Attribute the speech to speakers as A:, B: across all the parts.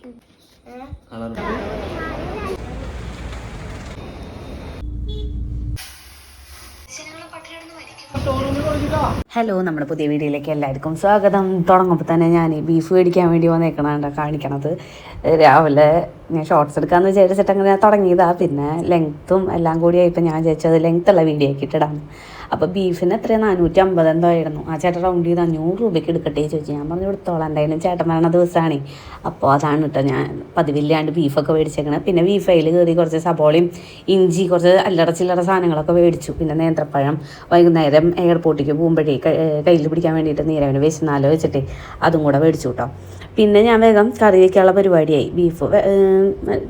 A: Hello, നമ്മുടെ പുതിയ വീഡിയോയിലേക്ക് എല്ലാവർക്കും സ്വാഗതം. തുടങ്ങുമ്പോൾ തന്നെ ഞാൻ ബീഫ് മേടിക്കാൻ വേണ്ടി വന്നേക്കണ കാണിക്കണത്. രാവിലെ ഞാൻ ഷോർട്സ് എടുക്കാമെന്ന് വിചാരിച്ചിട്ട് അങ്ങനെ തുടങ്ങിയതാണ്. പിന്നെ ലെങ്ത്തും എല്ലാം കൂടി ആയപ്പോൾ ഞാൻ വിചാരിച്ചത് ലെങ്ത്തുള്ള വീഡിയോ ആക്കിയിട്ട് ഇടാം. അപ്പോൾ ബീഫിന് എത്രയാണ് 450 എന്തോ ആയിരുന്നു. ആ ചേട്ടൻ റൗണ്ട് ചെയ്ത് 500 രൂപയ്ക്ക് എടുക്കട്ടെ ചോദിച്ചു. ഞാൻ പറഞ്ഞു എടുത്തോളാം, എന്തായാലും ചേട്ടൻ വരണ ദിവസമാണ്. അപ്പോൾ അതാണ് കേട്ടോ ഞാൻ പതിവില്ലാണ്ട് ബീഫൊക്കെ മേടിച്ചേക്കണത്. പിന്നെ ബീഫ് അതിൽ കയറി കുറച്ച് സബോളയും ഇഞ്ചി കുറച്ച് അല്ലറ ചില്ലറ സാധനങ്ങളൊക്കെ മേടിച്ചു. പിന്നെ നേന്ത്രപ്പഴം വൈകുന്നേരം എയർപോർട്ടിലേക്ക് പോകുമ്പോഴേ കയ്യിൽ പിടിക്കാൻ വേണ്ടിയിട്ട് നീരവന് വിശന്നാലോ വെച്ചിട്ട് അതും കൂടെ മേടിച്ചു കേട്ടോ. പിന്നെ ഞാൻ വേഗം കറി വയ്ക്കാനുള്ള പരിപാടിയായി. ബീഫ്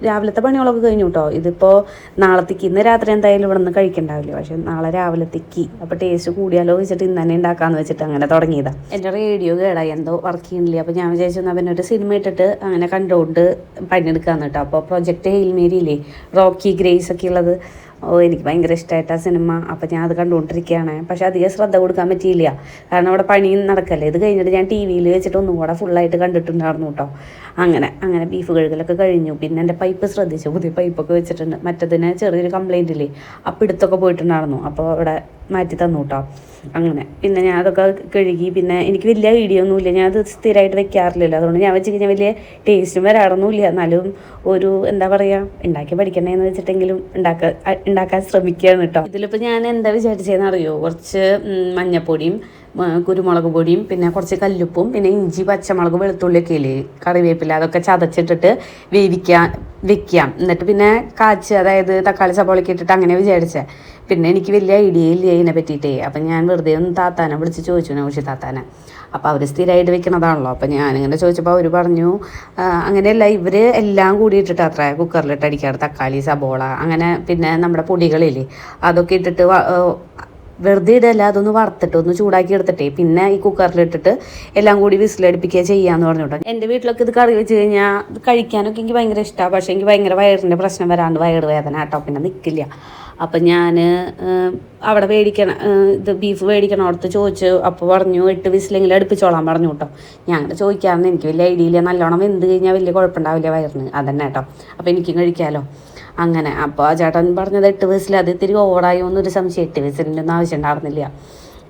A: രാവിലത്തെ പണികളൊക്കെ കഴിഞ്ഞു കേട്ടോ. ഇതിപ്പോൾ നാളത്തേക്ക് ഇന്ന് രാത്രി എന്തായാലും ഇവിടെ നിന്ന് കഴിക്കണ്ടാവില്ല, പക്ഷെ നാളെ രാവിലത്തേക്ക് അപ്പോൾ ടേസ്റ്റ് കൂടിയാലോ വെച്ചിട്ട് ഇന്ന് തന്നെ ഉണ്ടാക്കാമെന്ന് വെച്ചിട്ട് അങ്ങനെ തുടങ്ങിയതാണ്. എൻ്റെ റേഡിയോ കേടായി, എന്തോ വർക്ക് ചെയ്യുന്നില്ല. അപ്പോൾ ഞാൻ വിചാരിച്ചു പിന്നെ ഒരു സിനിമ ഇട്ടിട്ട് അങ്ങനെ കണ്ടുകൊണ്ട് പണിയെടുക്കാമെന്ന് കേട്ടോ. അപ്പോൾ പ്രൊജക്റ്റ് ഹെയിൽമേരിയില്ലേ, റോക്കി ഗ്രേസ് ഒക്കെ ഉള്ളത്, എനിക്ക് ഭയങ്കര ഇഷ്ടമായിട്ട് ആ സിനിമ. അപ്പോൾ ഞാൻ അത് കണ്ടുകൊണ്ടിരിക്കുകയാണ്. പക്ഷെ അധികം ശ്രദ്ധ കൊടുക്കാൻ പറ്റിയില്ല, കാരണം അവിടെ പണിയും നടക്കല്ലേ. ഇത് കഴിഞ്ഞിട്ട് ഞാൻ ടി വിയിൽ വെച്ചിട്ട് ഒന്നും കൂടെ ഫുള്ളായിട്ട് കണ്ടിട്ടുണ്ടായിരുന്നു കേട്ടോ. അങ്ങനെ ബീഫ് കഴുകലൊക്കെ കഴിഞ്ഞു. പിന്നെ എൻ്റെ പൈപ്പ് ശ്രദ്ധിച്ചു, പുതിയ പൈപ്പൊക്കെ വെച്ചിട്ടുണ്ട്. മറ്റതിന് ചെറിയൊരു കംപ്ലൈൻ്റ് ഇല്ലേ, അപ്പോൾ ഇടുത്തൊക്കെ പോയിട്ടുണ്ടായിരുന്നു. അപ്പോൾ അവിടെ മാറ്റി തന്നു കേട്ടോ. അങ്ങനെ പിന്നെ ഞാൻ അതൊക്കെ കഴുകി. പിന്നെ എനിക്ക് വലിയ വീഡിയോ ഒന്നുമില്ല, ഞാനത് സ്ഥിരമായിട്ട് വെക്കാറില്ലല്ലോ. അതുകൊണ്ട് ഞാൻ വെച്ച് കഴിഞ്ഞാൽ വലിയ ടേസ്റ്റും വരാറൊന്നുമില്ല. എന്നാലും ഒരു എന്താ പറയുക, ഉണ്ടാക്കി പഠിക്കണേന്ന് വെച്ചിട്ടെങ്കിലും ഉണ്ടാക്കാൻ ശ്രമിക്കുകയാണ് കേട്ടോ. ഇതിലിപ്പോൾ ഞാൻ എന്താ വിചാരിച്ചതെന്ന് അറിയോ, കുറച്ച് മഞ്ഞപ്പൊടിയും കുരുമുളക് പൊടിയും പിന്നെ കുറച്ച് കല്ലുപ്പും പിന്നെ ഇഞ്ചി പച്ചമുളക് വെളുത്തുള്ളിയൊക്കെ ഇല്ലേ, കറിവേപ്പില, അതൊക്കെ ചതച്ചിട്ടിട്ട് വെക്കാം. എന്നിട്ട് പിന്നെ കാച്ച്, അതായത് തക്കാളി സബോളയൊക്കെ ഇട്ടിട്ട് അങ്ങനെ വിചാരിച്ചേ. പിന്നെ എനിക്ക് വലിയ ഐഡിയ ഇല്ല ഇതിനെ പറ്റിയിട്ടേ. അപ്പം ഞാൻ വെറുതെ ഒന്ന് താത്താനെ വിളിച്ച് ചോദിച്ചു, നൗഷി താത്താനെ. അപ്പോൾ അവർ സ്ഥിരമായിട്ട് വെക്കണതാണല്ലോ. അപ്പോൾ ഞാനിങ്ങനെ ചോദിച്ചപ്പോൾ അവർ പറഞ്ഞു അങ്ങനെയല്ല, ഇവർ എല്ലാം കൂടി ഇട്ടിട്ട് അത്ര കുക്കറിലിട്ട് അടിക്കാറ്, തക്കാളി സബോള അങ്ങനെ പിന്നെ നമ്മുടെ പൊടികളില്ലേ അതൊക്കെ ഇട്ടിട്ട് വെറുതെ ഇടല്ല, അതൊന്ന് വറുത്തിട്ട് ഒന്ന് ചൂടാക്കി എടുത്തിട്ടേ പിന്നെ ഈ കുക്കറിലിട്ടിട്ട് എല്ലാം കൂടി വിസിലടിപ്പിക്കുക ചെയ്യാമെന്ന് പറഞ്ഞോട്ടോ. എൻ്റെ വീട്ടിലൊക്കെ ഇത് കറി വെച്ച് കഴിഞ്ഞാൽ കഴിക്കാനൊക്കെ എനിക്ക് ഭയങ്കര ഇഷ്ടമാണ്. പക്ഷേ എനിക്ക് ഭയങ്കര വയറിൻ്റെ പ്രശ്നം വരാണ്ട് വയറ് വേദന കേട്ടോ, പിന്നെ നിൽക്കില്ല. അപ്പം ഞാൻ അവിടെ ഇത് ബീഫ് മേടിക്കണോടത്ത് ചോദിച്ചു. അപ്പോൾ പറഞ്ഞു 8 വിസിലെങ്കിലും അടുപ്പിച്ചോളാൻ പറഞ്ഞു കേട്ടോ. ഞാൻ അങ്ങനെ ചോദിക്കാമെന്ന്, എനിക്ക് വലിയ ഐഡിയ ഇല്ല. നല്ലോണം വെന്ത് കഴിഞ്ഞാൽ വലിയ കുഴപ്പമുണ്ടാവില്ല വയറിന്, അതന്നെ കേട്ടോ. അപ്പോൾ എനിക്കും കഴിക്കാമല്ലോ. അങ്ങനെ അപ്പോൾ ആ ചേട്ടൻ പറഞ്ഞത് 8 വിസിൽ, അത് ഇത്തിരി ഓവറായോ എന്നൊരു സംശയം. 8 വിസിലിൻ്റെ ഒന്നും ആവശ്യം ഉണ്ടായിരുന്നില്ല.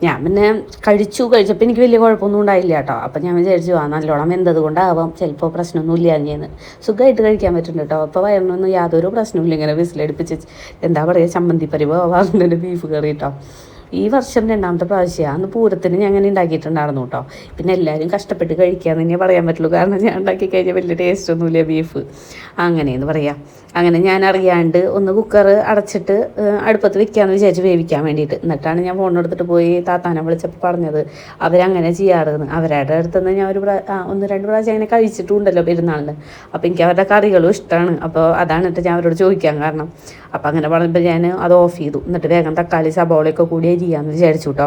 A: ഞാൻ പിന്നെ കഴിച്ചപ്പോൾ എനിക്ക് വലിയ കുഴപ്പമൊന്നും ഉണ്ടായില്ല കേട്ടോ. അപ്പം ഞാൻ വിചാരിച്ചു നല്ലോണം വെന്തത് കൊണ്ടാവാം, ചിലപ്പോൾ പ്രശ്നമൊന്നും ഇല്ല ഞാൻ സുഖമായിട്ട് കഴിക്കാൻ പറ്റുന്നുണ്ട് കേട്ടോ. അപ്പോൾ വയറിനൊന്നും യാതൊരു പ്രശ്നമില്ല. ഇങ്ങനെ വിസിലടുപ്പിച്ച് എന്താ പറയുക, ചമ്മന്തിപ്പരിവ് ആവാറുണ്ട് ബീഫ് കറി കേട്ടോ. ഈ വർഷം 2ാമത്തെ പ്രാവശ്യമാണ്. അന്ന് പൂരത്തിന് ഞാൻ അങ്ങനെ ഉണ്ടാക്കിയിട്ടുണ്ടായിരുന്നു കേട്ടോ. പിന്നെ എല്ലാവരും കഷ്ടപ്പെട്ട് കഴിക്കാമെന്ന് തന്നെ പറയാൻ പറ്റുള്ളൂ, കാരണം ഞാൻ ഉണ്ടാക്കി കഴിഞ്ഞാൽ വലിയ ടേസ്റ്റൊന്നുമില്ല ബീഫ്, അങ്ങനെയെന്ന് പറയാം. അങ്ങനെ ഞാൻ അറിയാണ്ട് ഒന്ന് കുക്കർ അടച്ചിട്ട് അടുപ്പത്ത് വെക്കാമെന്ന് വിചാരിച്ച് വേവിക്കാൻ വേണ്ടിയിട്ട്. എന്നിട്ടാണ് ഞാൻ ഫോണെടുത്തിട്ട് പോയി താത്താനെ വിളിച്ചപ്പോൾ പറഞ്ഞത് അവരങ്ങനെ ചെയ്യാറെന്ന്. അവരുടെ അടുത്തുനിന്ന് ഞാൻ 1-2 പ്രാവശ്യം അങ്ങനെ കഴിച്ചിട്ടുണ്ടല്ലോ പെരുന്നാളിന്. അപ്പോൾ എനിക്ക് അവരുടെ കറികളും ഇഷ്ടമാണ്. അപ്പോൾ അതാണ് എന്നിട്ട് ഞാൻ അവരോട് ചോദിക്കാൻ കാരണം. അപ്പോൾ അങ്ങനെ പറഞ്ഞപ്പോൾ ഞാൻ അത് ഓഫ് ചെയ്തു. എന്നിട്ട് വേഗം തക്കാളി സബോളയൊക്കെ കൂടി അരിയാമെന്ന് വിചാരിച്ചു കേട്ടോ.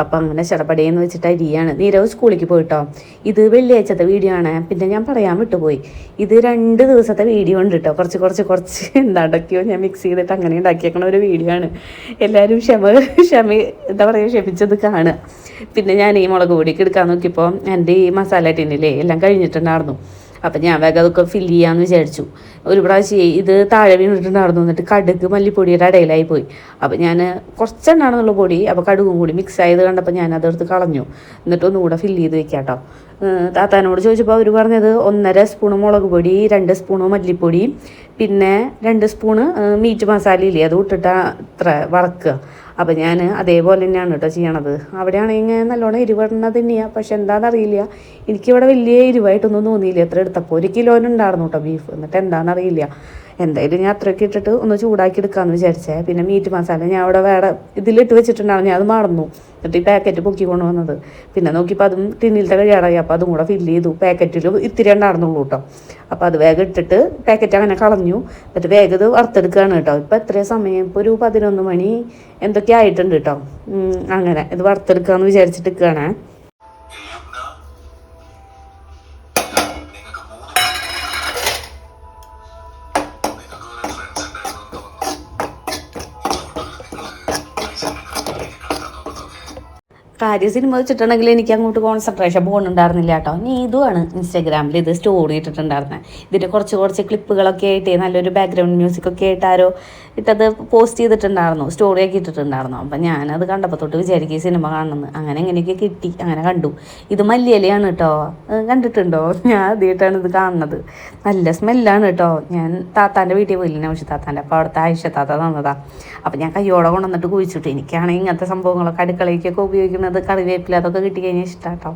A: അപ്പോൾ അങ്ങനെ ചടപടയെന്ന് വെച്ചിട്ട് അരിയാണ്. നീരവ് സ്കൂളിലേക്ക് പോയിട്ടോ. ഇത് വെള്ളിയാഴ്ചത്തെ വീഡിയോ ആണ്. പിന്നെ ഞാൻ പറയാൻ വിട്ടുപോയി, ഇത് 2 ദിവസത്തെ വീഡിയോ ഉണ്ട് കേട്ടോ. കുറച്ച് എന്താണ്ടൊക്കെയോ ഞാൻ മിക്സ് ചെയ്തിട്ട് അങ്ങനെ ഉണ്ടാക്കിയേക്കണ ഒരു വീഡിയോ ആണ്. എല്ലാവരും എന്താ പറയുക, ക്ഷമിച്ചത് കാണുക. പിന്നെ ഞാൻ ഈ മുളക് പൊടിക്ക് എടുക്കാൻ നോക്കിയപ്പോൾ എൻ്റെ ഈ മസാല ടിന്നില്ലേ എല്ലാം കഴിഞ്ഞിട്ടുണ്ടായിരുന്നു. അപ്പം ഞാൻ വേഗം അതൊക്കെ ഫില്ല് ചെയ്യാമെന്ന് വിചാരിച്ചു. ഒരു പ്രാവശ്യം ഇത് താഴെ വീണിട്ടുണ്ടായിരുന്നു. എന്നിട്ട് കടുക് മല്ലിപ്പൊടിയുടെ ഇടയിലായി പോയി. അപ്പോൾ ഞാൻ കുറച്ചെണ്ണാണെന്നുള്ള പൊടി, അപ്പോൾ കടുകും കൂടി മിക്സ് ആയത് കണ്ടപ്പോൾ ഞാൻ അതെടുത്ത് കളഞ്ഞു. എന്നിട്ട് ഒന്നുകൂടെ ഫില്ല് ചെയ്ത് വെക്കാം കേട്ടോ. താത്താനോട് ചോദിച്ചപ്പോൾ അവർ പറഞ്ഞത് 1.5 സ്പൂണ് മുളക് പൊടി, 2 സ്പൂണ് മല്ലിപ്പൊടി, പിന്നെ 2 സ്പൂണ് മീറ്റ് മസാലയില്ലേ അത് ഇട്ടിട്ട് അത്ര വറക്കുക. അപ്പോൾ ഞാൻ അതേപോലെ തന്നെയാണ് കേട്ടോ ചെയ്യണത്. അവിടെയാണെങ്കിൽ നല്ലോണം എരിവെണ്ണ തന്നെയാണ്. പക്ഷെ എന്താണെന്നറിയില്ല, എനിക്കിവിടെ വലിയ എരിവായിട്ടൊന്നും തോന്നിയില്ല. എത്ര എടുത്തപ്പോൾ 1 കിലോനുണ്ടായിരുന്നു കേട്ടോ ബീഫ്. എന്നിട്ട് എന്താണെന്നറിയില്ല, എന്തായാലും ഞാൻ അത്രയൊക്കെ ഇട്ടിട്ട് ഒന്ന് ചൂടാക്കി എടുക്കാമെന്ന് വിചാരിച്ചേ. പിന്നെ മീറ്റ് മസാല ഞാൻ അവിടെ വേറെ ഇതിലിട്ട് വെച്ചിട്ടുണ്ടായിരുന്നു, ഞാൻ അത് മറന്നു. എന്നിട്ട് ഈ പാക്കറ്റ് പൊക്കി കൊണ്ടുവന്നത്. പിന്നെ നോക്കിയപ്പോൾ അതും ടിന്നിലത്തെ കഴിയാറായി. അപ്പോൾ അതും കൂടെ ഫില്ല് ചെയ്തു. പാക്കറ്റിൽ ഇത്തിരി ഉണ്ടായിരുന്നുള്ളൂ കേട്ടോ. അപ്പോൾ അത് വേഗം ഇട്ടിട്ട് പാക്കറ്റ് അങ്ങനെ കളഞ്ഞു. എന്നിട്ട് വേഗം ഇത് വറുത്തെടുക്കുകയാണ് കേട്ടോ. ഇപ്പോൾ എത്ര സമയം, ഇപ്പോൾ ഒരു 11 മണി എന്തൊക്കെ ആയിട്ടുണ്ട് കേട്ടോ. അങ്ങനെ ഇത് വറുത്തെടുക്കാമെന്ന് വിചാരിച്ചിട്ട് നിൽക്കുകയാണ്. കാര്യം സിനിമ വെച്ചിട്ടുണ്ടെങ്കിൽ എനിക്ക് അങ്ങോട്ട് കോൺസെൻട്രേഷൻ പോകുന്നുണ്ടായിരുന്നില്ല കേട്ടോ. നീതുവാണ് ഇൻസ്റ്റാഗ്രാമിൽ ഇത് സ്റ്റോറി ഇട്ടിട്ടുണ്ടായിരുന്നത്. ഇതിൻ്റെ കുറച്ച് ക്ലിപ്പുകളൊക്കെ ആയിട്ട് നല്ലൊരു ബാക്ക്ഗ്രൗണ്ട് മ്യൂസിക്കൊക്കെ ആയിട്ട് ആരോ ഇട്ടത് പോസ്റ്റ് ചെയ്തിട്ടുണ്ടായിരുന്നു, സ്റ്റോറിയൊക്കെ ഇട്ടിട്ടുണ്ടായിരുന്നു. അപ്പം ഞാനത് കണ്ടപ്പോൾ തൊട്ട് വിചാരിക്കും ഈ സിനിമ കാണണമെന്ന്. അങ്ങനെ എങ്ങനെയൊക്കെ കിട്ടി, അങ്ങനെ കണ്ടു. ഇത് മല്ലിയിലയാണ് കേട്ടോ, കണ്ടിട്ടുണ്ടോ? ഞാൻ ആദ്യമായിട്ടാണ് ഇത് കാണുന്നത്. നല്ല സ്മെല്ലാണ് കേട്ടോ. ഞാൻ താത്താൻ്റെ വീട്ടിൽ പോയില്ല, നൗഷി താത്താൻ്റെ. അപ്പോൾ അവിടുത്തെ ആയിഷ താത്ത തന്നതാണ്. അപ്പം ഞാൻ കയ്യോടെ കൊണ്ടുവന്നിട്ട് കുഴിച്ചിട്ടു. എനിക്കാണെങ്കിൽ ഇങ്ങനത്തെ സംഭവങ്ങളൊക്കെ അടുക്കളയ്ക്കൊക്കെ ഉപയോഗിക്കുന്നത്, കറിവേപ്പില അതൊക്കെ കിട്ടിക്കഴിഞ്ഞാൽ ഇഷ്ടമാണ് കേട്ടോ.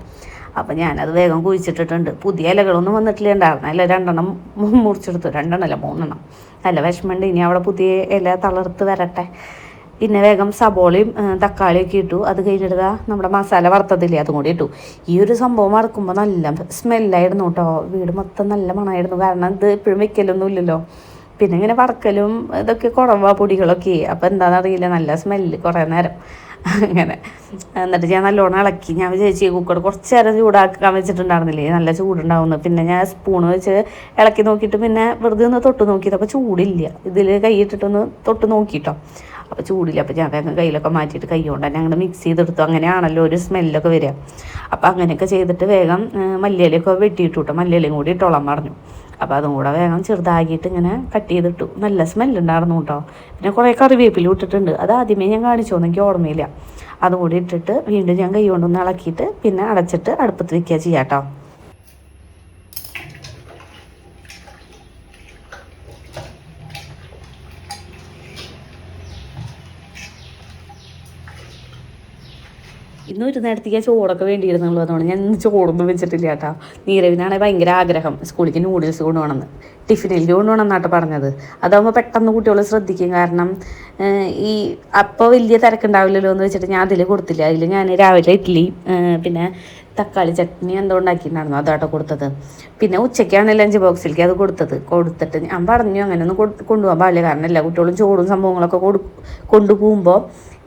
A: അപ്പം ഞാനത് വേഗം കുഴിച്ചിട്ടിട്ടുണ്ട്. പുതിയ ഇലകളൊന്നും വന്നിട്ടില്ല ഉണ്ടായിരുന്നു. അല്ല 2 മുറിച്ചെടുത്തു, 2 അല്ല 3. നല്ല വിഷമമുണ്ട്. ഇനി അവിടെ പുതിയ ഇല തളർത്ത് വരട്ടെ. പിന്നെ വേഗം സബോളയും തക്കാളിയൊക്കെ ഇട്ടു. അത് കഴിഞ്ഞിട്ട് നമ്മുടെ മസാല വറുത്തതില്ലേ അതും കൂടി ഇട്ടു. ഈ ഒരു സംഭവം വറുക്കുമ്പോൾ നല്ല സ്മെല്ലായിരുന്നു കേട്ടോ. വീട് മൊത്തം നല്ല മണമായിരുന്നു. കാരണം ഇത് എപ്പോഴും വെക്കലൊന്നും ഇല്ലല്ലോ. പിന്നെ ഇങ്ങനെ വറക്കലും ഇതൊക്കെ കുറവാ പൊടികളൊക്കെ. അപ്പോൾ എന്താണെന്നറിയില്ല, നല്ല സ്മെല്ല് കുറേ നേരം അങ്ങനെ. എന്നിട്ട് ഞാൻ നല്ലോണം ഇളക്കി. ഞാൻ വിചാരിച്ചു കുക്കർ കുറച്ച് നേരം ചൂടാക്കാൻ വെച്ചിട്ടുണ്ടായിരുന്നില്ലേ, നല്ല ചൂടുണ്ടാവുന്നു. പിന്നെ ഞാൻ സ്പൂൺ വെച്ച് ഇളക്കി നോക്കിയിട്ട് പിന്നെ വെറുതെ ഒന്ന് തൊട്ട് നോക്കിയത്. അപ്പോൾ ചൂടില്ല. ഇതിൽ കൈയിട്ടിട്ടൊന്ന് തൊട്ട് നോക്കിയിട്ടോ, അപ്പോൾ ചൂടില്ല. അപ്പോൾ ഞാൻ വേഗം കയ്യിലൊക്കെ മാറ്റിയിട്ട് കൈ കൊണ്ട് തന്നെ അങ്ങനെ മിക്സ് ചെയ്തെടുത്തു. അങ്ങനെയാണല്ലോ ഒരു സ്മെല്ലൊക്കെ വരിക. അപ്പോൾ അങ്ങനെയൊക്കെ ചെയ്തിട്ട് വേഗം മല്ലിയിലൊക്കെ വെട്ടിയിട്ടു കേട്ടോ. മല്ലിയിലയും കൂടി ഇട്ടോളാൻ പറഞ്ഞു. അപ്പോൾ അതും കൂടെ വേഗം ചെറുതാക്കിയിട്ട് ഇങ്ങനെ കട്ട് ചെയ്തിട്ടു. നല്ല സ്മെല്ലുണ്ടായിരുന്നു കേട്ടോ. പിന്നെ കുറേ കറിവേപ്പില ഇട്ടിട്ടുണ്ട്. അത് ആദ്യമേ ഞാൻ കാണിച്ചോന്ന് എനിക്ക് ഓർമ്മയില്ല. അതും കൂടി ഇട്ടിട്ട് വീണ്ടും ഞാൻ കൈ കൊണ്ടൊന്ന് ഇളക്കിയിട്ട് പിന്നെ അടച്ചിട്ട് അടുപ്പത്ത് വയ്ക്കുക ചെയ്യാം കേട്ടോ. ഇന്ന് ഒരു നേരത്തേക്ക് ചോറൊക്കെ വേണ്ടിയിരുന്നുള്ളൂ. അതുകൊണ്ട് ഞാൻ ഇന്ന് ചോറൊന്നും വെച്ചിട്ടില്ല കേട്ടോ. നീരവിനാണെങ്കിൽ ഭയങ്കര ആഗ്രഹം സ്കൂളിലേക്ക് നൂഡിൽസ് കൊണ്ടുപോകണമെന്ന്. ടിഫിനിലേക്ക് കൊണ്ടുപോകണം എന്നാട്ടോ പറഞ്ഞത്. അതാകുമ്പോൾ പെട്ടെന്ന് കുട്ടികൾ ശ്രദ്ധിക്കും. കാരണം ഈ അപ്പോൾ വലിയ തിരക്കുണ്ടാവില്ലല്ലോ എന്ന് വെച്ചിട്ട് ഞാൻ അതിൽ കൊടുത്തില്ല. അതിൽ ഞാൻ രാവിലെ ഇഡ്ഡലി പിന്നെ തക്കാളി ചട്നി എന്തോ ഉണ്ടാക്കിയിട്ടുണ്ടായിരുന്നു, അതാട്ടോ കൊടുത്തത്. പിന്നെ ഉച്ചയ്ക്കാണ് ലഞ്ച് ബോക്സിലേക്ക് അത് കൊടുത്തിട്ട് ഞാൻ പറഞ്ഞു അങ്ങനെയൊന്നും കൊണ്ടുപോകാൻ പാടില്ല. കാരണം എല്ലാ കുട്ടികളും ചോറും സംഭവങ്ങളൊക്കെ കൊണ്ടുപോകുമ്പോൾ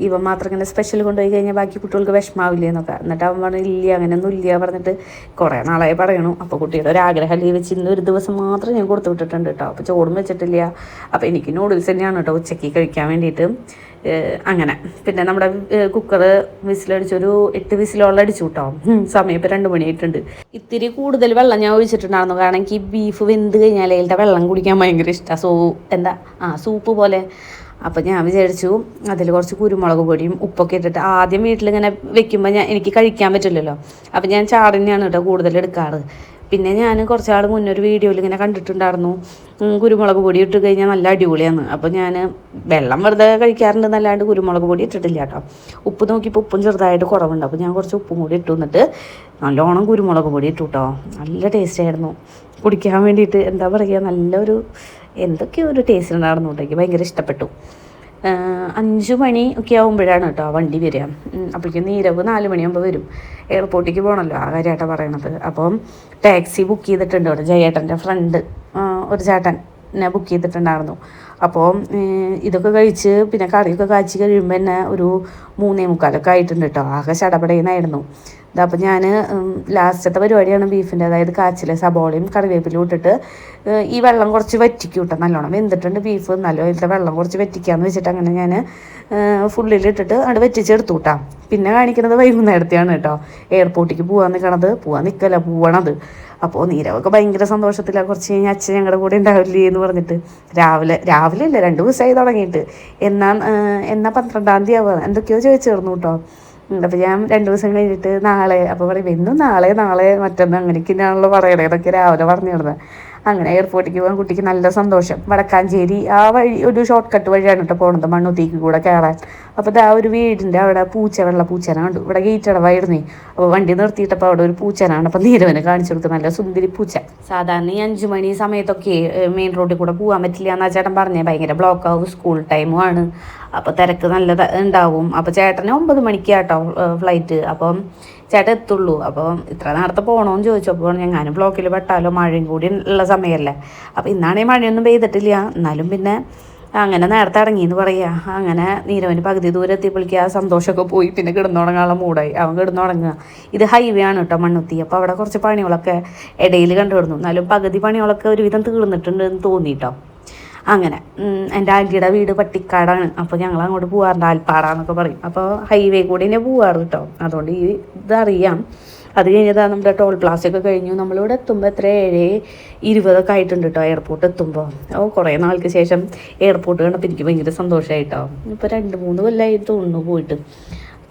A: ഇവ മാത്രം ഇങ്ങനെ സ്പെഷ്യൽ കൊണ്ടുപോയി കഴിഞ്ഞാൽ ബാക്കി കുട്ടികൾക്ക് വിഷമാവില്ലേ എന്നൊക്കെ. എന്നിട്ട് അവൻ പറഞ്ഞു ഇല്ല അങ്ങനെയൊന്നും ഇല്ല പറഞ്ഞിട്ട് കുറേ നാളായി പറയണു. അപ്പോൾ കുട്ടിയുടെ ഒരു ആഗ്രഹം ലീവ് വെച്ച് ഇന്ന് ഒരു ദിവസം മാത്രം ഞാൻ കൊടുത്തു വിട്ടിട്ടുണ്ട് കേട്ടോ. അപ്പോൾ ചോറും വെച്ചിട്ടില്ല. അപ്പോൾ എനിക്ക് നൂഡിൽസ് തന്നെയാണ് കേട്ടോ ഉച്ചയ്ക്ക് കഴിക്കാൻ വേണ്ടിയിട്ട്. അങ്ങനെ പിന്നെ നമ്മുടെ കുക്കർ വിസിലടിച്ചൊരു 8 വിസിലോളം അടിച്ചു കേട്ടോ. സമയം ഇപ്പോൾ 2 മണിയായിട്ടുണ്ട്. ഇത്തിരി കൂടുതൽ വെള്ളം ഞാൻ ഒഴിച്ചിട്ടുണ്ടായിരുന്നു. കാരണം എനിക്ക് ബീഫ് വെന്ത് കഴിഞ്ഞാൽ അതിൻ്റെ വെള്ളം കുടിക്കാൻ ഭയങ്കര ഇഷ്ടമാണ്. സൂപ്പ് പോലെ. അപ്പോൾ ഞാൻ വിചാരിച്ചു അതിൽ കുറച്ച് കുരുമുളക് പൊടിയും ഉപ്പൊക്കെ ഇട്ടിട്ട് ആദ്യം വീട്ടിലിങ്ങനെ വെക്കുമ്പോൾ എനിക്ക് കഴിക്കാൻ പറ്റില്ലല്ലോ. അപ്പോൾ ഞാൻ ചാറിനെയാണ് കേട്ടോ കൂടുതൽ എടുക്കാറ്. പിന്നെ ഞാൻ കുറച്ചാൾ മുന്നേ ഒരു വീഡിയോയിൽ ഇങ്ങനെ കണ്ടിട്ടുണ്ടായിരുന്നു കുരുമുളക് പൊടി ഇട്ട് കഴിഞ്ഞാൽ നല്ല അടിപൊളിയാണ്. അപ്പോൾ ഞാൻ വെള്ളം വെറുതെ കഴിക്കാറുണ്ട് എന്നല്ലാണ്ട് കുരുമുളക് പൊടി ഇട്ടിട്ടില്ല കേട്ടോ. ഉപ്പ് നോക്കിയപ്പോൾ ഉപ്പും ചെറുതായിട്ട് കുറവുണ്ട്. അപ്പോൾ ഞാൻ കുറച്ച് ഉപ്പും കൂടി ഇട്ടു. എന്നിട്ട് നല്ലോണം കുരുമുളക് പൊടി ഇട്ടു കേട്ടോ. നല്ല ടേസ്റ്റ് ആയിരുന്നു കുടിക്കാൻ വേണ്ടിയിട്ട്. എന്താ പറയുക, നല്ലൊരു എന്തൊക്കെയോ ഒരു ടേസ്റ്റ് ഉണ്ടായിരുന്നു കേട്ടോ. എനിക്ക് ഭയങ്കര ഇഷ്ടപ്പെട്ടു. 5 മണി ഒക്കെ ആകുമ്പോഴാണ് കേട്ടോ വണ്ടി വരിക. അപ്പോഴേക്കും നീരവ് 4 മണിയാകുമ്പോൾ വരും. എയർപോർട്ടിലേക്ക് പോകണമല്ലോ, ആ കാര്യമായിട്ടാണ് പറയണത്. അപ്പം ടാക്സി ബുക്ക് ചെയ്തിട്ടുണ്ട് ഇവിടെ. ജയേട്ടൻ്റെ ഫ്രണ്ട് ഒരു ചേട്ടനെ ബുക്ക് ചെയ്തിട്ടുണ്ടായിരുന്നു. അപ്പോൾ ഇതൊക്കെ കഴിച്ച് പിന്നെ കറിയൊക്കെ കാച്ചി കഴിയുമ്പോൾ തന്നെ ഒരു 3:45 ആയിട്ടുണ്ട് കേട്ടോ. ആകെ ചടപടയുന്നായിരുന്നു. അപ്പോൾ ഞാൻ ലാസ്റ്റത്തെ പരിപാടിയാണ് ബീഫിൻ്റെ, അതായത് കാച്ചിൽ സബോളയും കറിവേപ്പിലും ഇട്ടിട്ട് ഈ വെള്ളം കുറച്ച് വറ്റിക്കും കേട്ടോ. നല്ലോണം വെന്തിട്ടുണ്ട് ബീഫ്, നല്ല അതിലത്തെ വെള്ളം കുറച്ച് വറ്റിക്കാമെന്ന് വെച്ചിട്ട് അങ്ങനെ ഞാൻ ഫുള്ളിലിട്ടിട്ട് അവിടെ വറ്റിച്ചെടുത്തു കേട്ടോ. പിന്നെ കാണിക്കുന്നത് വൈകുന്നേരത്തെയാണ് കേട്ടോ. എയർപോർട്ടിലേക്ക് പോകാൻ നിൽക്കല്ല. അപ്പോൾ നീരവൊക്കെ ഭയങ്കര സന്തോഷത്തിലാണ്. കുറച്ച് കഴിഞ്ഞാൽ അച്ഛൻ ഞങ്ങളുടെ കൂടെ ഉണ്ടാവില്ലേ എന്ന് പറഞ്ഞിട്ട് രാവിലെ ഇല്ല 2 ദിവസമായി തുടങ്ങിയിട്ട്. എന്നാ 12-ാം തീയതി ആവുക എന്തൊക്കെയോ ചോദിച്ചേർന്നു കേട്ടോ. അപ്പോൾ ഞാൻ 2 ദിവസം കഴിഞ്ഞിട്ട് നാളെ, അപ്പോൾ പറയും എന്നും നാളെ മറ്റൊന്ന് അങ്ങനെയൊക്കെയാണല്ലോ പറയണേ. ഇതൊക്കെ രാവിലെ പറഞ്ഞിരുന്നത്. അങ്ങനെ എയർപോർട്ടിലേക്ക് പോകാൻ കുട്ടിക്ക് നല്ല സന്തോഷം. വടക്കാഞ്ചേരി ആ വഴി ഒരു ഷോർട്ട് കട്ട് വഴിയാണ് കേട്ടോ പോണത്, മണ്ണുത്തിക്ക് കൂടെ കയറാൻ. അപ്പോൾ ആ ഒരു വീടിൻ്റെ അവിടെ വെള്ള പൂച്ചന കണ്ടു. ഇവിടെ ഗേറ്റ് അടവായിരുന്നേ. അപ്പോൾ വണ്ടി നിർത്തിയിട്ടപ്പോൾ അവിടെ ഒരു പൂച്ചനാണ്. അപ്പോൾ നീരവനെ കാണിച്ചു കൊടുത്തു, നല്ല സുന്ദരി പൂച്ച. സാധാരണ ഈ 5 മണി സമയത്തൊക്കെ മെയിൻ റോഡിൽ കൂടെ പോകാൻ പറ്റില്ല എന്നാ ചേട്ടൻ പറഞ്ഞേ. ഭയങ്കര ബ്ലോക്ക് ആവും, സ്കൂൾ ടൈമുമാണ്. അപ്പോൾ തിരക്ക് നല്ല ഉണ്ടാവും. അപ്പോൾ ചേട്ടന് 9 മണിക്കാട്ടോ ഫ്ലൈറ്റ്. അപ്പം ചേട്ടൻ എത്തുള്ളൂ. അപ്പോൾ ഇത്ര നേരത്തെ പോകണമെന്ന് ചോദിച്ചപ്പോൾ ഞാനും ബ്ലോക്കിൽ പെട്ടാലോ, മഴയും കൂടി ഉള്ള സമയമല്ലേ. അപ്പോൾ ഇന്നാണെങ്കിൽ മഴയൊന്നും പെയ്തിട്ടില്ല. എന്നാലും പിന്നെ അങ്ങനെ നേരത്തെ ഇറങ്ങിയെന്ന് പറയുക. അങ്ങനെ നീരവന് പകുതി ദൂരം എത്തിയപ്പോഴേക്ക് ആ സന്തോഷമൊക്കെ പോയി. പിന്നെ കിടന്നുറങ്ങാനുള്ള മൂടായി. അവൻ കിടന്നുറങ്ങുക. ഇത് ഹൈവേ ആണ് കേട്ടോ മണ്ണുത്തി. അപ്പോൾ അവിടെ കുറച്ച് പണികളൊക്കെ ഇടയിൽ കണ്ടുവിടുന്നു. എന്നാലും പകുതി പണികളൊക്കെ ഒരുവിധം തീർന്നിട്ടുണ്ട് എന്ന് തോന്നി കേട്ടോ. അങ്ങനെ എൻ്റെ ആൻറ്റിയുടെ വീട് പട്ടിക്കാടാണ്. അപ്പോൾ ഞങ്ങൾ അങ്ങോട്ട് പോകാറുണ്ട്, ആൽപ്പാടാന്നൊക്കെ പറയും. അപ്പോൾ ഹൈവേ കൂടി തന്നെ പോകാറ് കേട്ടോ. അതുകൊണ്ട് ഇതറിയാം. അത് കഴിഞ്ഞതാണ് നമ്മുടെ ടോൾ പ്ലാസയൊക്കെ കഴിഞ്ഞു. നമ്മളിവിടെ എത്തുമ്പോൾ എത്ര 7:20 ആയിട്ടുണ്ട് കേട്ടോ എയർപോർട്ട് എത്തുമ്പോൾ. കുറേ നാൾക്ക് ശേഷം എയർപോർട്ട് കണ്ടപ്പോൾ എനിക്ക് ഭയങ്കര സന്തോഷമായിട്ടോ. ഇപ്പോൾ 2-3 കൊല്ലമായി തോന്നുന്നു പോയിട്ട്.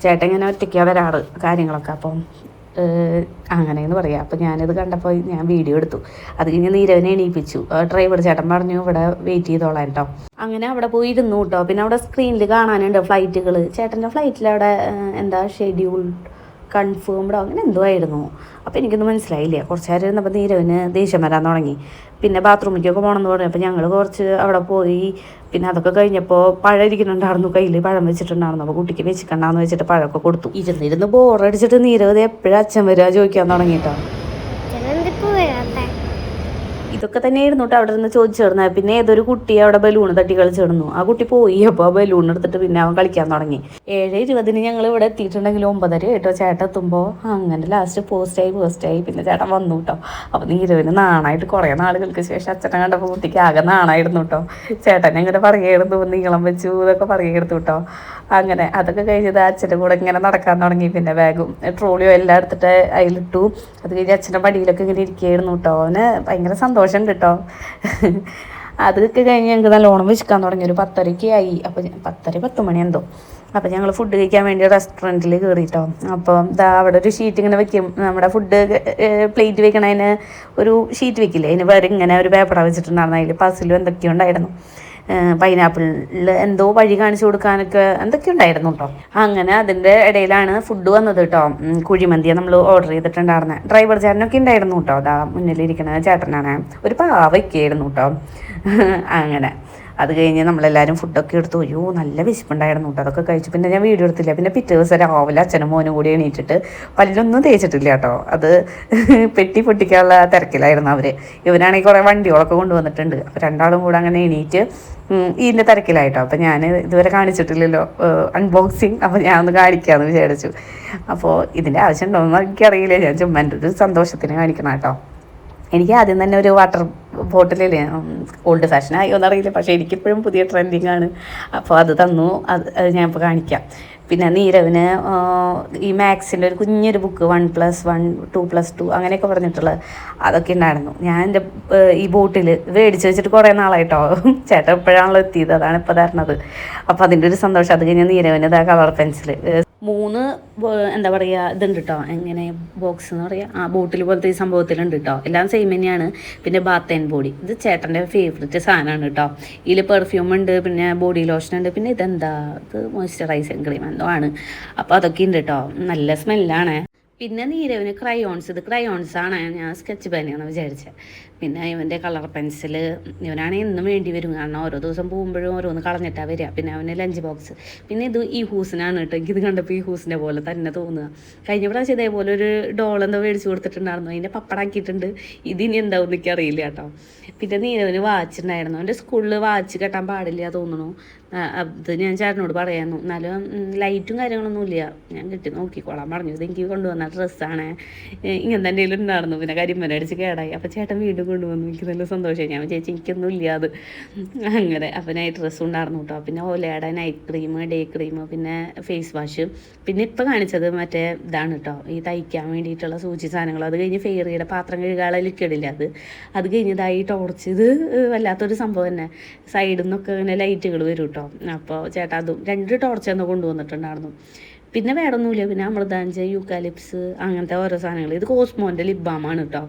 A: ചേട്ടൻ ഇങ്ങനെ ഒറ്റയ്ക്കാണ് വരാറ് കാര്യങ്ങളൊക്കെ. അപ്പം അങ്ങനെയെന്ന് പറയാം. അപ്പോൾ ഞാനിത് കണ്ടപ്പോൾ ഞാൻ വീഡിയോ എടുത്തു. അത് കഴിഞ്ഞ് നീരവനെ എണീപ്പിച്ചു. ഡ്രൈവർ ചേട്ടൻ പറഞ്ഞു ഇവിടെ വെയിറ്റ് ചെയ്തോളാം കേട്ടോ. അങ്ങനെ അവിടെ പോയി ഇരുന്നു കേട്ടോ. പിന്നെ അവിടെ സ്ക്രീനിൽ കാണാനുണ്ട് ഫ്ലൈറ്റുകൾ. ചേട്ടൻ്റെ ഫ്ലൈറ്റിൽ അവിടെ എന്താ ഷെഡ്യൂൾ കൺഫേംഡോ അങ്ങനെ എന്തോ ആയിരുന്നു. അപ്പോൾ എനിക്കൊന്നും മനസ്സിലായില്ല. കുറച്ച് നേരം ഇരുന്നപ്പോൾ നീരവിന് ദേഷ്യം വരാൻ തുടങ്ങി. പിന്നെ ബാത്റൂമിലേക്കൊക്കെ പോകണമെന്ന് പറഞ്ഞു. അപ്പോൾ ഞങ്ങൾ കുറച്ച് അവിടെ പോയി. പിന്നെ അതൊക്കെ കഴിഞ്ഞപ്പോൾ പഴം ഇരിക്കുന്നുണ്ടായിരുന്നു, കയ്യിൽ പഴം വെച്ചിട്ടുണ്ടായിരുന്നു. അപ്പോൾ കുട്ടിക്ക് വെച്ചിട്ടുണ്ടാന്ന് വെച്ചിട്ട് പഴമൊക്കെ കൊടുത്തു. ഇരുന്നിരുന്ന് ബോറടിച്ചിട്ട് നീരവത് എപ്പോഴും അച്ഛൻ വരിക ചോദിക്കാൻ തുടങ്ങിയിട്ടോ. ഇതൊക്കെ തന്നെയായിരുന്നു കേട്ടോ അവിടെ നിന്ന് ചോദിച്ചിരുന്നത്. പിന്നെ ഏതൊരു കുട്ടി അവിടെ ബലൂൺ തട്ടി കളിച്ചിടുന്നു. ആ കുട്ടി പോയി. അപ്പോൾ ആ ബലൂൺ എടുത്തിട്ട് പിന്നെ അവൻ കളിക്കാൻ തുടങ്ങി. 7:20 ഞങ്ങൾ ഇവിടെ എത്തിയിട്ടുണ്ടെങ്കിൽ 9:30 കേട്ടോ ചേട്ടൻ എത്തുമ്പോൾ. അങ്ങനെ ലാസ്റ്റ് പോസ്റ്റായി. പിന്നെ ചേട്ടൻ വന്നു കേട്ടോ. അപ്പോൾ നീരവിന് നാണായിട്ട് കുറേ നാളുകൾക്ക് ശേഷം അച്ഛനെ കണ്ടപ്പോൾ കുട്ടിക്ക് ആകെ നാണായിരുന്നു കേട്ടോ. ചേട്ടനെ ഇങ്ങനെ പറയുമായിരുന്നു, നീളം വെച്ചു എന്നൊക്കെ പറയുമായിരുന്നു കേട്ടോ. അങ്ങനെ അതൊക്കെ കഴിഞ്ഞത് അച്ഛൻ്റെ കൂടെ ഇങ്ങനെ നടക്കാൻ തുടങ്ങി. പിന്നെ ബാഗും ട്രോളിയോ എല്ലാം എടുത്തിട്ട് അതിലിട്ടു. അത് കഴിഞ്ഞ് അച്ഛൻ്റെ മടിയിലൊക്കെ ഇങ്ങനെ ഇരിക്കുകയായിരുന്നു കേട്ടോ. അവന് ഭയങ്കര സന്തോഷം ഉണ്ട് കേട്ടോ. അതൊക്കെ കഴിഞ്ഞ് ഞങ്ങൾക്ക് നല്ലോണം വിശക്കാൻ തുടങ്ങി. ഒരു 10:30 ആയി. അപ്പോൾ 10 മണി എന്തോ. അപ്പോൾ ഞങ്ങൾ ഫുഡ് കഴിക്കാൻ വേണ്ടി റെസ്റ്റോറൻറ്റിൽ കയറിയിട്ടോ. അപ്പോൾ അവിടെ ഒരു ഷീറ്റ് ഇങ്ങനെ വെക്കും. നമ്മുടെ ഫുഡ് പ്ലേറ്റ് വെക്കണതിന് ഒരു ഷീറ്റ് വെക്കില്ലേ, അതിന് വേറെ ഇങ്ങനെ ഒരു പേപ്പറ വെച്ചിട്ടുണ്ടായിരുന്നു. അതിൽ പസിലും എന്തൊക്കെയോ ഉണ്ടായിരുന്നു. പൈനാപ്പിളിൽ എന്തോ വഴി കാണിച്ചു കൊടുക്കാനൊക്കെ എന്തൊക്കെ ഉണ്ടായിരുന്നു കേട്ടോ. അങ്ങനെ അതിൻ്റെ ഇടയിലാണ് ഫുഡ് വന്നത് കേട്ടോ. കുഴിമന്തിയാണ് നമ്മൾ ഓർഡർ ചെയ്തിട്ടുണ്ടായിരുന്നത്. ഡ്രൈവർ ചേട്ടനൊക്കെ ഉണ്ടായിരുന്നു കേട്ടോ. അതാ മുന്നിലിരിക്കുന്ന ചേട്ടനാണ്. ഒരു പാവയ്ക്കായിരുന്നു കേട്ടോ. അങ്ങനെ അത് കഴിഞ്ഞ് നമ്മളെല്ലാവരും ഫുഡൊക്കെ എടുത്തു. അയ്യോ നല്ല വിശപ്പുണ്ടായിരുന്നു കേട്ടോ. അതൊക്കെ കഴിച്ചു. പിന്നെ ഞാൻ വീഡിയോ എടുത്തില്ല. പിന്നെ പിറ്റേ ദിവസം രാവിലെ അച്ഛനും മോനും കൂടി എണീറ്റിട്ട് പല്ലൊന്നും തേച്ചിട്ടില്ല കേട്ടോ. അത് പെട്ടി പൊട്ടിക്കാനുള്ള തിരക്കിലായിരുന്നു അവർ. ഇവരാണെങ്കിൽ കുറേ വണ്ടികളൊക്കെ കൊണ്ടുവന്നിട്ടുണ്ട്. അപ്പോൾ രണ്ടാളും കൂടെ അങ്ങനെ എണീറ്റ് ഇതിൻ്റെ തിരക്കിലായിട്ടോ. അപ്പോൾ ഞാൻ ഇതുവരെ കാണിച്ചിട്ടില്ലല്ലോ അൺബോക്സിങ്. അപ്പോൾ ഞാൻ ഒന്ന് കാണിക്കാമെന്ന് വിചാരിച്ചു. അപ്പോൾ ഇതിൻ്റെ ആവശ്യമുണ്ടോയെന്ന് എനിക്കറിയില്ല. ഞാൻ ചുമ്മാ എൻ്റെ ഒരു സന്തോഷത്തിന് കാണിക്കണം കേട്ടോ. എനിക്ക് ആദ്യം തന്നെ ഒരു വാട്ടർ ബോട്ടിലില്ലേ, ഓൾഡ് ഫാഷൻ ആയോ എന്നറിയില്ല, പക്ഷേ എനിക്കിപ്പോഴും പുതിയ ട്രെൻഡിങ് ആണ്. അപ്പോൾ അത് തന്നു. അത് ഞാനിപ്പോൾ കാണിക്കാം. പിന്നെ നീരവിന് ഈ മാത്സിൻ്റെ ഒരു കുഞ്ഞൊരു ബുക്ക് 1+1 2+2 അങ്ങനെയൊക്കെ പറഞ്ഞിട്ടുള്ളത് അതൊക്കെ ഉണ്ടായിരുന്നു. ഞാൻ എൻ്റെ ഈ ബോട്ടിൽ മേടിച്ച് വെച്ചിട്ട് കുറേ നാളായിട്ടോ. ചേട്ടൻ എപ്പോഴാണല്ലോ എത്തിയത്, അതാണ് ഇപ്പോൾ തരണത്. അപ്പോൾ അതിൻ്റെ ഒരു സന്തോഷം. അത് കഴിഞ്ഞ് നീരവിന് ഇതാ കളർ പെൻസിൽ 3 എന്താ പറയുക ഇതുണ്ട് കേട്ടോ. എങ്ങനെ ബോക്സ് എന്ന് പറയുക, ബോട്ടിൽ പോലത്തെ ഈ സംഭവത്തിലുണ്ട് കേട്ടോ. എല്ലാം സെയിം തന്നെയാണ്. പിന്നെ ബാത്ത് ആൻഡ് ബോഡി, ഇത് ചേട്ടൻ്റെ ഫേവറേറ്റ് സാധനമാണ് കേട്ടോ. ഇതിൽ പെർഫ്യൂം ഉണ്ട്, പിന്നെ ബോഡി ലോഷൻ ഉണ്ട്, പിന്നെ ഇതെന്താ ഇത് മോയ്സ്ചറൈസിങ് ക്രീം എന്തോ ആണ്. അപ്പോൾ അതൊക്കെ ഉണ്ട് കേട്ടോ. നല്ല സ്മെല്ലാണ്. പിന്നെ നീരവിന് ക്രയോൺസ്, ഇത് ക്രയോൺസാണ്. ഞാൻ സ്കെച്ച് പെന്നാണ് വിചാരിച്ചത്. പിന്നെ ഇവൻ്റെ കളർ പെൻസിൽ ഇവനാണെങ്കിൽ എന്നും വേണ്ടി വരും. കാരണം ഓരോ ദിവസം പോകുമ്പോഴും ഓരോന്ന് കളഞ്ഞിട്ടാണ് വരിക. പിന്നെ അവന് ലഞ്ച് ബോക്സ്. പിന്നെ ഇത് ഈ ഹൂസിനാണ് കേട്ടോ. എനിക്കിത് കണ്ടപ്പോൾ ഈ ഹൂസിനെ പോലെ തന്നെ തോന്നുക. കഴിഞ്ഞ പ്രാവശ്യം ഇതേപോലെ ഒരു ഡോളെന്തോ മേടിച്ച് കൊടുത്തിട്ടുണ്ടായിരുന്നു. അതിൻ്റെ പപ്പടാക്കിയിട്ടുണ്ട്. ഇതിനി എന്താവും എനിക്കറിയില്ല കേട്ടോ. പിന്നെ നീരവിന് വാച്ച് ഉണ്ടായിരുന്നു. എൻ്റെ സ്കൂളിൽ വാച്ച് കെട്ടാൻ പാടില്ല തോന്നുന്നു. അത് ഞാൻ ചേട്ടനോട് പറയായിരുന്നു. എന്നാലും ലൈറ്റും കാര്യങ്ങളൊന്നും ഇല്ല. ഞാൻ കെട്ടി നോക്കിക്കോളാൻ പറഞ്ഞു. ഇത് എനിക്ക് കൊണ്ടുവന്ന ഡ്രസ്സാണ്. ഇങ്ങനെ തന്നെ ഉണ്ടായിരുന്നു. പിന്നെ കരിമ്പനടിച്ച് കേടായി. അപ്പോൾ ചേട്ടൻ വീണ്ടും കൊണ്ടുവന്നു. എനിക്ക് നല്ല സന്തോഷമായി. ഞാൻ വിചാരിച്ചു എനിക്കൊന്നും ഇല്ല അത്. അങ്ങനെ അപ്പോൾ നൈറ്റ് ഡ്രസ്സും ഉണ്ടായിരുന്നു കേട്ടോ. പിന്നെ ഓലയുടെ നൈറ്റ് ക്രീം, ഡേ ക്രീം, പിന്നെ ഫേസ് വാഷ്. പിന്നെ ഇപ്പോൾ കാണിച്ചത് മറ്റേ ഇതാണ് കേട്ടോ, ഈ തയ്ക്കാൻ വേണ്ടിയിട്ടുള്ള സൂചി സാധനങ്ങൾ. അത് കഴിഞ്ഞ് ഫെയറിയുടെ പാത്രം കഴുകാനുള്ള ലിക്വിഡില്ല അത് കഴിഞ്ഞതായി ടോർച്ച്. ഇത് വല്ലാത്തൊരു സംഭവം തന്നെ. സൈഡിൽ നിന്നൊക്കെ ഇങ്ങനെ ലൈറ്റുകൾ വരും കേട്ടോ. അപ്പോൾ ചേട്ടാ അതും 2 ടോർച്ച് എന്ന് കൊണ്ടുവന്നിട്ടുണ്ടായിരുന്നു. പിന്നെ വേറെ ഒന്നുമില്ല. പിന്നെ അമൃതാഞ്ച, യൂക്കാലിപ്സ്, അങ്ങനത്തെ ഓരോ സാധനങ്ങൾ. ഇത് കോസ്മോൻ്റെ ലിപ് ബാമാണ് കേട്ടോ.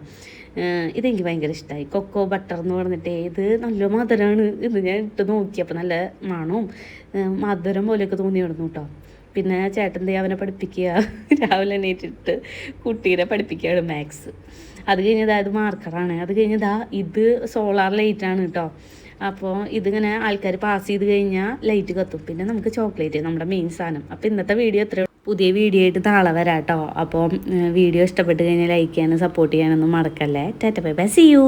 A: ഇതെനിക്ക് ഭയങ്കര ഇഷ്ടമായി. കൊക്കോ ബട്ടർ എന്ന് പറഞ്ഞിട്ട് ഇത് നല്ല മധുരമാണ്. ഇത് ഞാൻ ഇട്ട് നോക്കിയപ്പോൾ നല്ല മണവും മധുരം പോലെയൊക്കെ തോന്നി വിടുന്നു കേട്ടോ. പിന്നെ ചേട്ടൻ്റെ അവനെ പഠിപ്പിക്കുക, രാവിലെ എണീറ്റിട്ട് കുട്ടീനെ പഠിപ്പിക്കുകയാണ് മാത്സ്. അത് കഴിഞ്ഞതാ ഇത് മാർക്കറാണ്. അത് കഴിഞ്ഞതാ ഇത് സോളാർ ലൈറ്റാണ് കേട്ടോ. അപ്പോൾ ഇതിങ്ങനെ ആൾക്കാർ പാസ് ചെയ്ത് കഴിഞ്ഞാൽ ലൈറ്റ് കത്തും. പിന്നെ നമുക്ക് ചോക്ലേറ്റ്, നമ്മുടെ മെയിൻ സാധനം. അപ്പോൾ ഇന്നത്തെ വീഡിയോ എത്രയോ, പുതിയ വീഡിയോ ആയിട്ട് നാളെ വരാം കേട്ടോ. അപ്പോൾ വീഡിയോ ഇഷ്ടപ്പെട്ട് കഴിഞ്ഞാൽ ലൈക്ക് ചെയ്യാനും സപ്പോർട്ട് ചെയ്യാനൊന്നും മറക്കല്ലേ. Tata bye bye, see U.